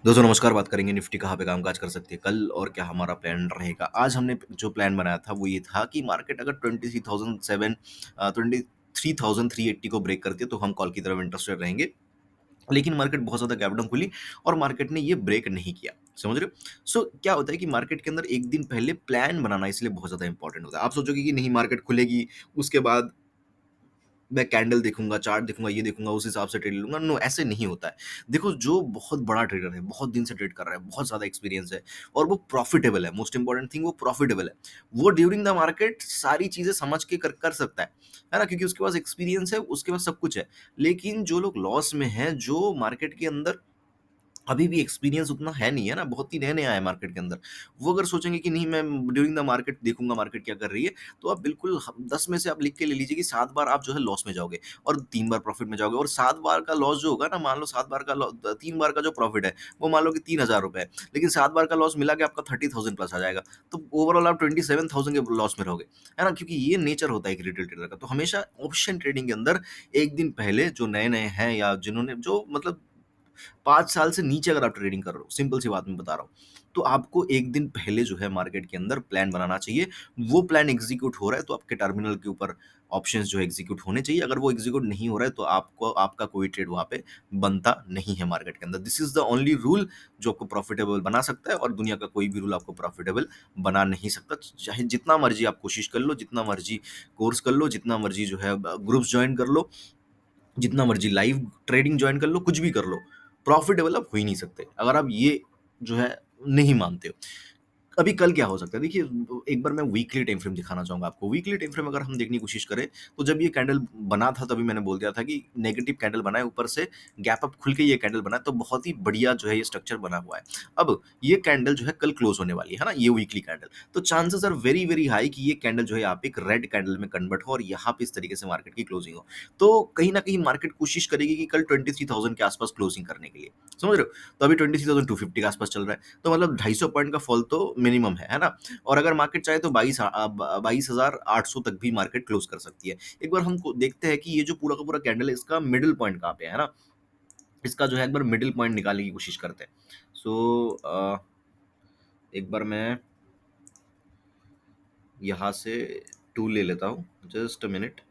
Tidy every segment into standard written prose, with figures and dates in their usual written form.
दोस्तों नमस्कार, बात करेंगे निफ्टी कहाँ पे कामकाज कर सकती है कल और क्या हमारा प्लान रहेगा। आज हमने जो प्लान बनाया था वो ये था कि मार्केट अगर 23,380 को ब्रेक करती है तो हम कॉल की तरफ इंटरेस्टेड रहेंगे। लेकिन मार्केट बहुत ज़्यादा गैप डाउन खुली और मार्केट ने ये ब्रेक नहीं किया। समझ रहे हो? सो क्या होता है कि मार्केट के अंदर 1 दिन पहले प्लान बनाना इसलिए बहुत ज़्यादा इंपॉर्टेंट होता है। आप सोचोगे कि नहीं मार्केट खुलेगी, उसके बाद मैं कैंडल देखूँगा, चार्ट देखूँगा, ये देखूँगा, उस हिसाब से ट्रेड ले लूँगा। नो, ऐसे नहीं होता है। देखो, जो बहुत बड़ा ट्रेडर है, बहुत दिन से ट्रेड कर रहा है, बहुत ज़्यादा एक्सपीरियंस है और वो प्रॉफिटेबल है, मोस्ट इंपोर्टेंट थिंग वो प्रॉफिटेबल है। वो ड्यूरिंग द मार्केट सारी चीज़ें समझ के कर सकता है ना? क्योंकि उसके पास एक्सपीरियंस है, उसके पास सब कुछ है। लेकिन जो लोग लॉस में हैं, जो मार्केट के अंदर अभी भी एक्सपीरियंस उतना है नहीं, है ना? बहुत ही नया-नया है मार्केट के अंदर। वो अगर सोचेंगे कि नहीं मैं ड्यूरिंग द मार्केट देखूँगा मार्केट क्या कर रही है, तो आप बिल्कुल ह 10 में से आप लिख के ले लीजिए कि 7 बार आप जो है लॉस में जाओगे और 3 बार प्रॉफिट में जाओगे और 7 बार का लॉस जो होगा ना, मान लो 7 बार का 3 बार का जो प्रॉफिट है, वो मान लो कि ₹3000 है। लेकिन 7 बार का लॉस मिला के आपका 30,000 प्लस आ जाएगा। तो ओवरऑल आप 27,000 के लॉस में रहोगे, है ना? क्योंकि ये नेचर होता है एक रिटेल ट्रेडर का। तो हमेशा ऑप्शन ट्रेडिंग के अंदर 1 दिन पहले जो नए-नए हैं या जिन्होंने जो मतलब 5 साल से नीचे अगर आप ट्रेडिंग कर रहे हो, सिंपल सी बात मैं बता रहा हूँ, तो आपको 1 दिन पहले जो है मार्केट के अंदर प्लान बनाना चाहिए। वो प्लान एग्ज़ीक्यूट हो रहा है तो आपके टर्मिनल के ऊपर ऑप्शंस जो है एग्ज़ीक्यूट होने चाहिए। अगर वो एग्ज़ीक्यूट नहीं हो रहा है तो आपको आपका कोई ट्रेड वहाँ पे बनता नहीं है मार्केट के अंदर। This is the only rule जो आपको प्रॉफिटेबल बना सकता है और दुनिया का कोई भी रूल आपको प्रॉफिटेबल बना नहीं सकता। चाहे जितना मर्ज़ी आप कोशिश कर लो, जितना मर्ज़ी कोर्स कर लो, जितना मर्ज़ी जो है ग्रुप्स जॉइन कर लो, जितना मर्ज़ी लाइव ट्रेडिंग जॉइन कर लो, कुछ भी कर लो, प्रॉफ़िटेबल आप हो ही नहीं सकते, अगर आप ये जो है नहीं मानते हो। अभी कल क्या हो सकता है? देखिए, एक बार मैं वीकली टाइम फ्रेम दिखाना चाहूँगा आपको। वीकली टाइम फ्रेम अगर हम देखने की कोशिश करें, तो जब ये कैंडल बना था तभी मैंने बोल दिया था कि नेगेटिव कैंडल बना है, ऊपर से गैप अप खुल के ये कैंडल बना है, तो बहुत ही बढ़िया जो है ये स्ट्रक्चर बना हुआ है। अब ये कैंडल जो है कल क्लोज़ होने वाली है ना? ये वीकली कैंडल। तो chances are very, very high कि ये कैंडल जो है यहाँ पे एक रेड कैंडल में कन्वर्ट हो और यहाँ पे इस तरीके से मार्केट की क्लोजिंग हो। तो कहीं न कहीं मार्केट कोशिश करेगी कि कल 23,000 के आस-पास क्लोजिंग करने के लिए। समझ रहे हो? तो अभी 23,250 के आस-पास चल रहा है। तो मतलब 250 पॉइंट का फॉल तो मिनिमम है ना? और अगर मार्केट चाहे तो 22,800 तक भी मार्केट क्लोज़ कर सकती है। एक बार हम को देखते हैं कि ये जो पूरा का पूरा कैंडल है इसका मिडल पॉइंट कहाँ पे है ना? इसका जो है एक बार मिडल पॉइंट निकालने की कोशिश करते हैं। सो एक बार मैं यहाँ से टूल ले लेता हूँ। Just a minute.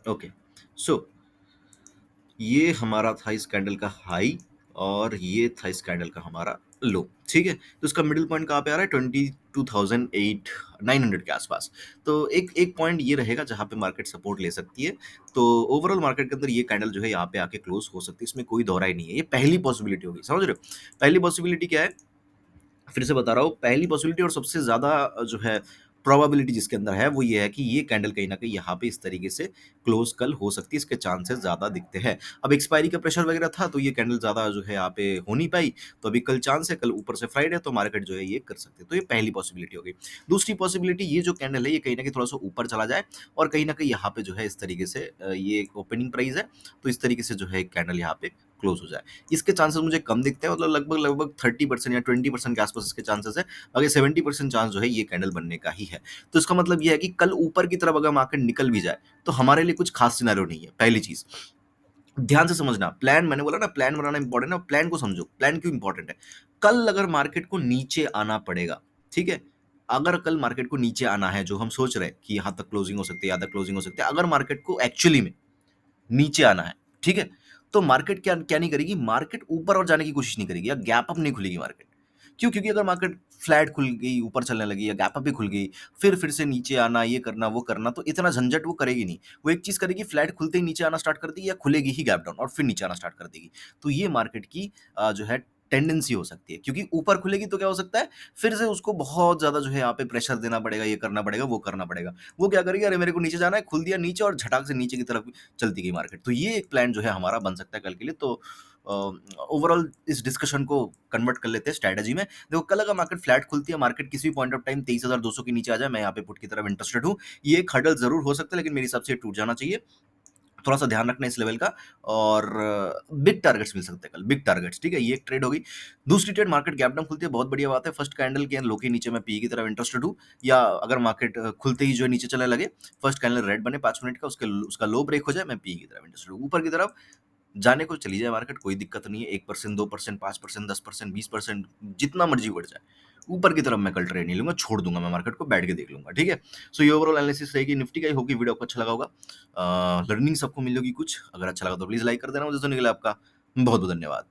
ओके। सो ये हमारा था इस कैंडल का हाई और ये था इस कैंडल का हमारा लो, ठीक है? तो इसका मिडल पॉइंट कहाँ पे आ रहा है? 22,900 के आसपास। तो एक एक पॉइंट ये रहेगा जहाँ पे मार्केट सपोर्ट ले सकती है। तो ओवरऑल मार्केट के अंदर ये कैंडल जो है यहाँ पे आके क्लोज़ हो सकती है, इसमें कोई दोहराई नहीं है। ये पहली पॉसिबिलिटी होगी, समझ रहे हो? पहली पॉसिबिलिटी क्या है? फिर से बता रहा हूँ, पहली पॉसिबिलिटी और सबसे ज़्यादा जो है प्रोबेबिलिटी जिसके अंदर है, वो ये है कि ये कैंडल कहीं न कहीं यहाँ पे इस तरीके से क्लोज़ कल हो सकती है, इसके चांसेस ज़्यादा दिखते हैं। अब एक्सपायरी का प्रेशर वगैरह था, तो ये कैंडल ज़्यादा जो है यहाँ पे हो नहीं पाई, तो अभी कल चांस है, कल ऊपर से फ्राइडे है, तो मार्केट जो है ये कर सकते हैं। तो ये पहली पॉसिबिलिटी हो गई। दूसरी पॉसिबिलिटी, ये जो कैंडल है, ये कहीं न कहीं थोड़ा-सा ऊपर चला जाए और कहीं न कहीं यहाँ पे जो है इस तरीके से ये ओपनिंग प्राइस है, तो इस तरीके से जो है कैंडल यहाँ पे क्लोज़ हो जाए। इसके चांसेस मुझे कम दिखते हैं, मतलब लगभग-लगभग 30% या 20% के आस-पास इसके चांसेस हैं। बाकी 70% चांस जो है ये कैंडल बनने का ही है। तो इसका मतलब ये है कि कल ऊपर की तरफ अगर मार्केट निकल भी जाए, तो हमारे लिए कुछ खास सिनेरियो नहीं है, पहली चीज़। ध्यान से समझना, प्लान मैंने बोला ना प्लान बनाना इंपॉर्टेंट है, प्लान को समझो, प्लान क्यों इंपॉर्टेंट है? कल अगर मार्केट को नीचे आना पड़ेगा, ठीक है? अगर कल मार्केट को नीचे आना है, जो हम सोच रहे हैं कि यहाँ तक क्लोजिंग हो सकती है, यहाँ तक क्लोजिंग हो सकती है, अगर मार्केट को एक्चुअली में नीचे आना है, ठीक है? तो मार्केट क्या क्या नहीं करेगी, मार्केट ऊपर और जाने की कोशिश नहीं करेगी या गैप अप नहीं खुलेगी मार्केट। क्यों? क्योंकि अगर मार्केट फ्लैट खुल गई, ऊपर चलने लगी या गैप अप भी खुल गई, फिर से नीचे आना, ये करना, वो करना, तो इतना झंझट वो करेगी नहीं। वो एक चीज़ करेगी, फ्लैट खुलते ही नीचे आना स्टार्ट कर देगी या खुलेगी ही गैप डाउन और फिर नीचे आना स्टार्ट कर देगी। तो ये मार्केट की जो है टेंडेंसी हो सकती है, क्योंकि ऊपर खुलेगी तो क्या हो सकता है, फिर से उसको बहुत ज़्यादा जो है यहाँ पे प्रेशर देना पड़ेगा, ये करना पड़ेगा, वो करना पड़ेगा। वो क्या करेगी, अरे मेरे को नीचे जाना है, खुल दिया नीचे और झटाक से नीचे की तरफ चलती गई मार्केट। तो ये एक प्लान जो है हमारा बन सकता है कल के लिए। तो ओवरऑल इस डिस्कशन को कन्वर्ट कर लेते हैं स्ट्रैटेजी में। देखो, कल अगर मार्केट फ्लैट खुलती है, मार्केट किसी भी पॉइंट ऑफ टाइम 23,200 के नीचे आ जाए, मैं यहाँ पे पुट की तरफ इंटरेस्टेड हूँ। ये एक हर्डल ज़रूर हो सकता है, लेकिन मेरे हिसाब से ये टूट जाना चाहिए। थोड़ा-सा ध्यान रखना इस लेवल का और बिग टारगेट्स मिल सकते हैं कल, बिग टारगेट्स, ठीक है? ये एक ट्रेड हो गई। दूसरी ट्रेड मार्केट गैप डाउन खुलती है, बहुत बढ़िया बात है। फर्स्ट कैंडल के लो के नीचे मैं पीई की तरफ इंटरेस्टेड हूँ या अगर मार्केट खुलते ही जो है नीचे चलने लगे, फर्स्ट कैंडल रेड बने 5 मिनट का, उसका लो ब्रेक हो जाए, मैं पीई की तरफ इंटरेस्टेड हूँ। ऊपर की तरफ जाने को चली जाए मार्केट, कोई दिक्कत नहीं है। 1%, 2%, 5%, 10%, 20% जितना मर्ज़ी बढ़ जाए। ऊपर की तरफ मैं कल ट्रेड नहीं लूँगा, छोड़ दूँगा मैं मार्केट को, बैठ के देख लूँगा, ठीक है? सो ये ओवरऑल एनालिसिस रहेगी निफ्टी का। आई होप कि वीडियो आपको अच्छा लगा होगा। लर्निंग सबको मिलेगी कुछ। अगर अच्छा लगा तो प्लीज़ लाइक कर देना। मुझे सुनने के लिए आपका बहुत-बहुत धन्यवाद।